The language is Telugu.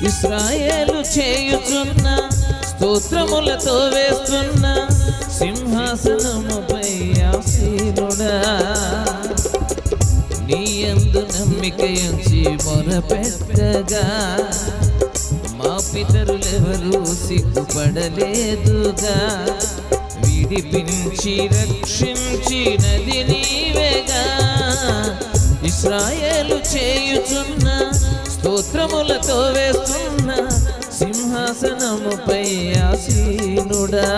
ఇశ్రాయేలు చేయుచున్న స్తోత్రములతో వేస్తున్న సింహాసనముపై ఆసీనుడా నీ యందు నమ్మిక ఉంచి మొరపెట్టగా మా పితరులెవరూ సిగ్గుపడలేదుగా విడిపించి రక్షించినది నీవేగా ఇశ్రాయేలు చేయుచున్న స్తోత్రములతో వేస్తున్న సింహాసనముపై ఆసీనుడా